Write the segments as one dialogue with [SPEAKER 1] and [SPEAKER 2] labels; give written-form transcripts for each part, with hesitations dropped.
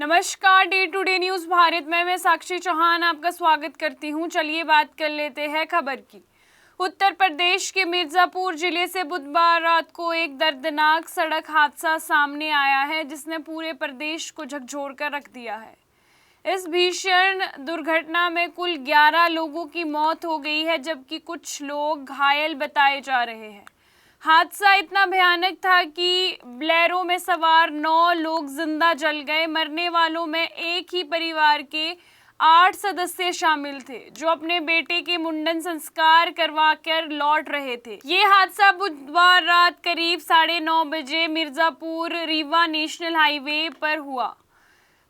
[SPEAKER 1] नमस्कार, day to day news Bharat में मैं साक्षी चौहान आपका स्वागत करती हूं। चलिए बात कर लेते हैं खबर की। उत्तर प्रदेश के मिर्जापुर जिले से बुधवार रात को एक दर्दनाक सड़क हादसा सामने आया है, जिसने पूरे प्रदेश को झकझोर कर रख दिया है। इस भीषण दुर्घटना में कुल 11 लोगों की मौत हो गई है, जबकि कुछ लोग घायल बताए जा रहे हैं। हादसा इतना भयानक था कि बोलेरो में सवार 9 लोग जिंदा जल गए। मरने वालों में एक ही परिवार के 8 सदस्य शामिल थे, जो अपने बेटे के मुंडन संस्कार करवाकर लौट रहे थे। ये हादसा बुधवार रात करीब 9:30 बजे मिर्जापुर रीवा नेशनल हाईवे पर हुआ।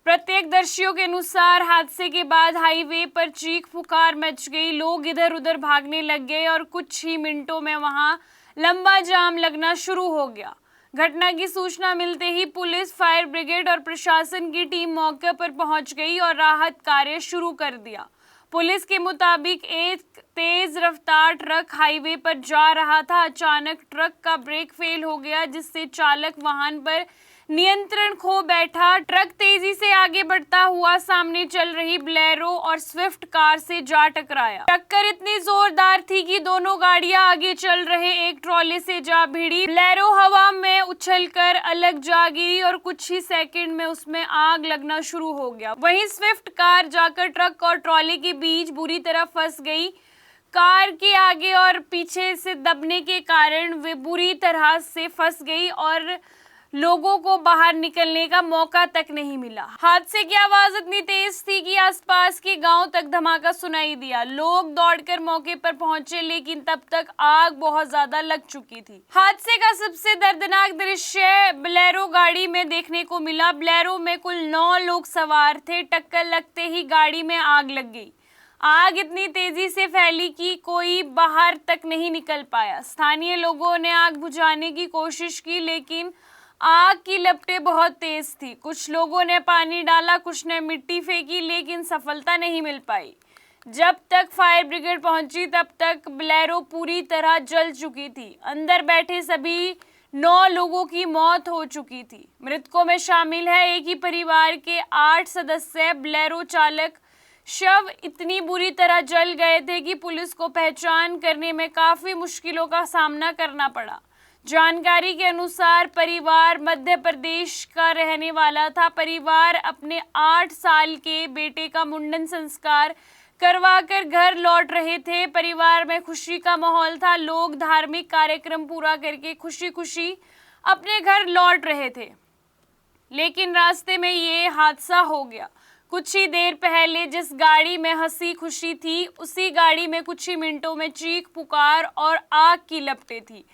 [SPEAKER 1] प्रत्यक्षदर्शियों के अनुसार हादसे के बाद हाईवे पर चीख पुकार मच गई। लोग इधर उधर भागने लग गए और कुछ ही मिनटों में वहां लंबा जाम लगना शुरू हो गया। घटना की सूचना मिलते ही पुलिस, फायर ब्रिगेड और प्रशासन की टीम मौके पर पहुंच गई और राहत कार्य शुरू कर दिया। पुलिस के मुताबिक एक तेज रफ्तार ट्रक हाईवे पर जा रहा था। अचानक ट्रक का ब्रेक फेल हो गया, जिससे चालक वाहन पर नियंत्रण खो बैठा। ट्रक तेजी से आगे बढ़ता हुआ सामने चल रही बोलेरो और स्विफ्ट कार से जा टकराया। टक्कर इतनी जोरदार थी कि दोनों गाड़ियां आगे चल रहे एक ट्रॉले से जा भिड़ी। बोलेरो हवा में उछलकर अलग जा गिरी और कुछ ही सेकंड में उसमें आग लगना शुरू हो गया। वहीं स्विफ्ट कार जाकर ट्रक और ट्रॉले के बीच बुरी तरह फंस गई। कार के आगे और पीछे से दबने के कारण वे बुरी तरह से फंस गई और लोगों को बाहर निकलने का मौका तक नहीं मिला। हादसे की आवाज इतनी तेज थी कि आसपास के गांव तक धमाका सुनाई दिया। लोग दौड़कर मौके पर पहुंचे, लेकिन तब तक आग बहुत ज्यादा लग चुकी थी। हादसे का सबसे दर्दनाक दृश्य बोलेरो गाड़ी में देखने को मिला। बोलेरो में कुल 9 लोग सवार थे। टक्कर लगते ही गाड़ी में आग लग गई। आग इतनी तेजी से फैली कि कोई बाहर तक नहीं निकल पाया। स्थानीय लोगों ने आग बुझाने की कोशिश की, लेकिन आग की लपटें बहुत तेज थी। कुछ लोगों ने पानी डाला, कुछ ने मिट्टी फेंकी, लेकिन सफलता नहीं मिल पाई। जब तक फायर ब्रिगेड पहुंची, तब तक बोलेरो पूरी तरह जल चुकी थी। अंदर बैठे सभी 9 लोगों की मौत हो चुकी थी। मृतकों में शामिल है एक ही परिवार के 8 सदस्य। बोलेरो चालक शव इतनी बुरी तरह जल गए थे कि पुलिस को पहचान करने में काफी मुश्किलों का सामना करना पड़ा। जानकारी के अनुसार परिवार मध्य प्रदेश का रहने वाला था। परिवार अपने 8 साल के बेटे का मुंडन संस्कार करवाकर घर लौट रहे थे। परिवार में खुशी का माहौल था। लोग धार्मिक कार्यक्रम पूरा करके खुशी खुशी अपने घर लौट रहे थे, लेकिन रास्ते में ये हादसा हो गया। कुछ ही देर पहले जिस गाड़ी में हंसी खुशी थी, उसी गाड़ी में कुछ ही मिनटों में चीख पुकार और आग की लपटें थी।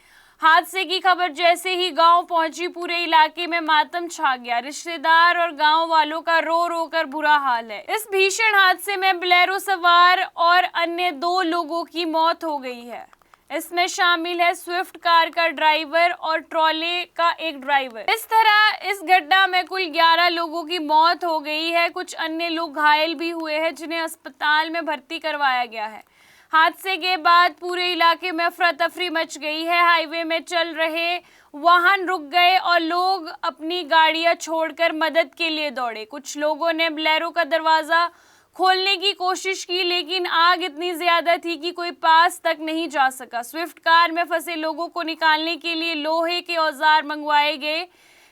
[SPEAKER 1] हादसे की खबर जैसे ही गांव पहुंची, पूरे इलाके में मातम छा गया। रिश्तेदार और गांव वालों का रो रो कर बुरा हाल है। इस भीषण हादसे में बोलेरो सवार और अन्य 2 लोगों की मौत हो गई है। इसमें शामिल है स्विफ्ट कार का ड्राइवर और ट्रॉले का एक ड्राइवर। इस तरह इस घटना में कुल 11 लोगों की मौत हो गई है। कुछ अन्य लोग घायल भी हुए हैं, जिन्हें अस्पताल में भर्ती करवाया गया है। हादसे के बाद पूरे इलाके में अफरा तफरी मच गई है। हाईवे में चल रहे वाहन रुक गए और लोग अपनी गाड़ियां छोड़कर मदद के लिए दौड़े। कुछ लोगों ने बोलेरो का दरवाजा खोलने की कोशिश की, लेकिन आग इतनी ज्यादा थी कि कोई पास तक नहीं जा सका। स्विफ्ट कार में फंसे लोगों को निकालने के लिए लोहे के औजार मंगवाए गए,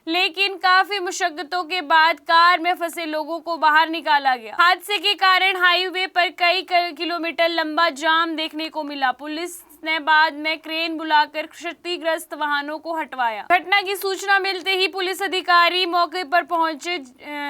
[SPEAKER 1] लेकिन काफी मुशक्कतों के बाद कार में फंसे लोगों को बाहर निकाला गया। हादसे के कारण हाईवे पर कई किलोमीटर लंबा जाम देखने को मिला। पुलिस ने बाद में क्रेन बुलाकर क्षतिग्रस्त वाहनों को हटवाया। घटना की सूचना मिलते ही पुलिस अधिकारी मौके पर पहुंचे।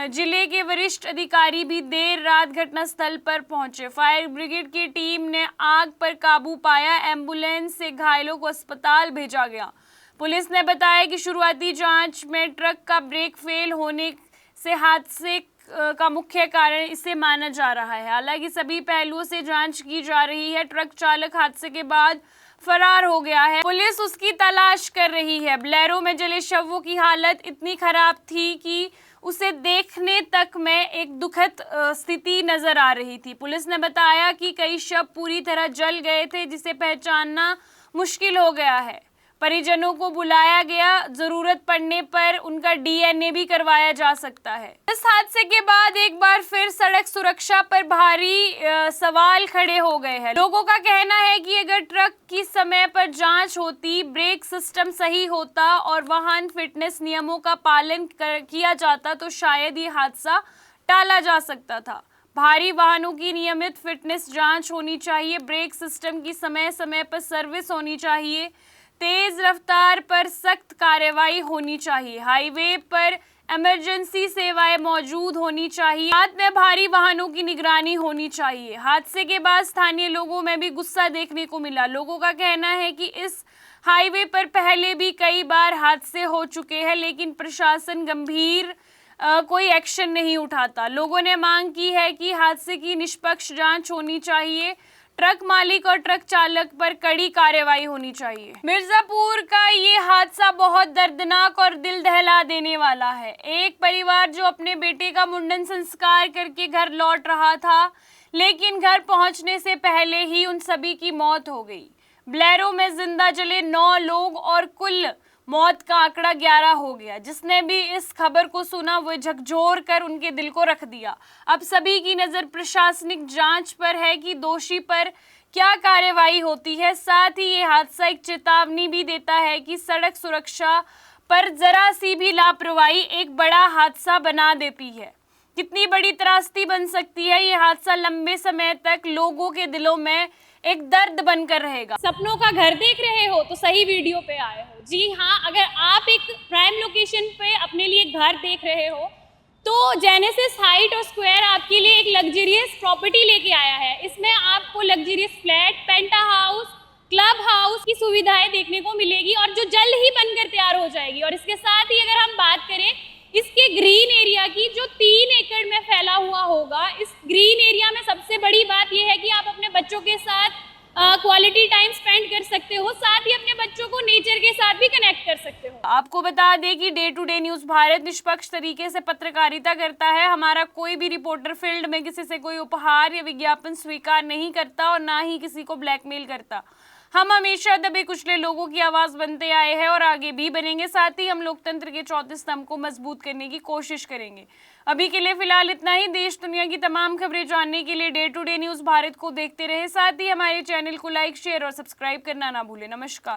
[SPEAKER 1] जिले के वरिष्ठ अधिकारी भी देर रात घटनास्थल पर पहुंचे। फायर ब्रिगेड की टीम ने आग पर काबू पाया। एम्बुलेंस से घायलों को अस्पताल भेजा गया। पुलिस ने बताया कि शुरुआती जांच में ट्रक का ब्रेक फेल होने से हादसे का मुख्य कारण इसे माना जा रहा है। हालांकि सभी पहलुओं से जांच की जा रही है। ट्रक चालक हादसे के बाद फरार हो गया है। पुलिस उसकी तलाश कर रही है। बोलेरो में जले शवों की हालत इतनी खराब थी कि उसे देखने तक में एक दुखद स्थिति नजर आ रही थी। पुलिस ने बताया कि कई शव पूरी तरह जल गए थे, जिसे पहचानना मुश्किल हो गया है। परिजनों को बुलाया गया, जरूरत पड़ने पर उनका डीएनए भी करवाया जा सकता है। इस हादसे के बाद एक बार फिर सड़क सुरक्षा पर भारी सवाल खड़े हो गए हैं। लोगों का कहना है कि अगर ट्रक की समय पर जांच होती, ब्रेक सिस्टम सही होता और वाहन फिटनेस नियमों का पालन किया जाता तो शायद ये हादसा टाला जा सकता था। भारी वाहनों की नियमित फिटनेस जांच होनी चाहिए, ब्रेक सिस्टम की समय समय पर सर्विस होनी चाहिए, तेज रफ्तार पर सख्त कार्रवाई होनी चाहिए, हाईवे पर इमरजेंसी सेवाएं मौजूद होनी चाहिए, साथ में भारी वाहनों की निगरानी होनी चाहिए। हादसे के बाद स्थानीय लोगों में भी गुस्सा देखने को मिला। लोगों का कहना है कि इस हाईवे पर पहले भी कई बार हादसे हो चुके हैं, लेकिन प्रशासन गंभीर कोई एक्शन नहीं उठाता। लोगों ने मांग की है कि हादसे की निष्पक्ष जांच होनी चाहिए, ट्रक मालिक और ट्रक चालक पर कड़ी कार्रवाई होनी चाहिए। मिर्जापुर का ये हादसा बहुत दर्दनाक और दिल दहला देने वाला है। एक परिवार जो अपने बेटे का मुंडन संस्कार करके घर लौट रहा था, लेकिन घर पहुंचने से पहले ही उन सभी की मौत हो गई। ब्लेरो में जिंदा जले 9 लोग और कुल मौत का आंकड़ा 11 हो गया। जिसने भी इस खबर को सुना वो झकझोर कर उनके दिल को रख दिया। अब सभी की नजर प्रशासनिक जांच पर है कि दोषी पर क्या कार्रवाई होती है। साथ ही ये हादसा एक चेतावनी भी देता है कि सड़क सुरक्षा पर जरा सी भी लापरवाही एक बड़ा हादसा बना देती है। कितनी बड़ी त्रासदी बन सकती है ये हादसा, लंबे समय तक लोगों के दिलों में एक दर्द बनकर रहेगा।
[SPEAKER 2] सपनों का घर देख रहे हो तो सही वीडियो पे आए हो। जी हाँ, अगर आप एक प्राइम लोकेशन पे अपने लिए घर देख रहे हो तो जेनेसिस हाइट और स्क्वायर आपके लिए एक लग्जरियस प्रॉपर्टी लेके आया है। इसमें आपको लग्जरियस फ्लैट, पेंटा हाउस, क्लब हाउस की सुविधाएं देखने को मिलेगी और जो जल्द ही बनकर तैयार हो जाएगी। और इसके साथ ही अगर हम बात करें इसके ग्रीन एरिया की, जो 3 एकड़ में फैला हुआ होगा, इस ग्रीन एरिया में सबसे बड़ी बात यह है कि आप अपने बच्चों के साथ क्वालिटी टाइम स्पेंड कर सकते हो, साथ ही अपने बच्चों को नेचर के साथ भी कनेक्ट कर सकते हो।
[SPEAKER 1] आपको बता दें कि day to day news Bharat निष्पक्ष तरीके से पत्रकारिता करता है। हमारा कोई भी रिपोर्टर फील्ड में किसी से कोई उपहार या विज्ञापन स्वीकार नहीं करता और ना ही किसी को ब्लैकमेल करता। हम हमेशा दबे कुचले लोगों की आवाज बनते आए हैं और आगे भी बनेंगे। साथ ही हम लोकतंत्र के चौथे स्तंभ को मजबूत करने की कोशिश करेंगे। अभी के लिए फिलहाल इतना ही। देश दुनिया की तमाम खबरें जानने के लिए day to day news Bharat को देखते रहे। साथ ही हमारे चैनल को लाइक, शेयर और सब्सक्राइब करना ना भूलें। नमस्कार।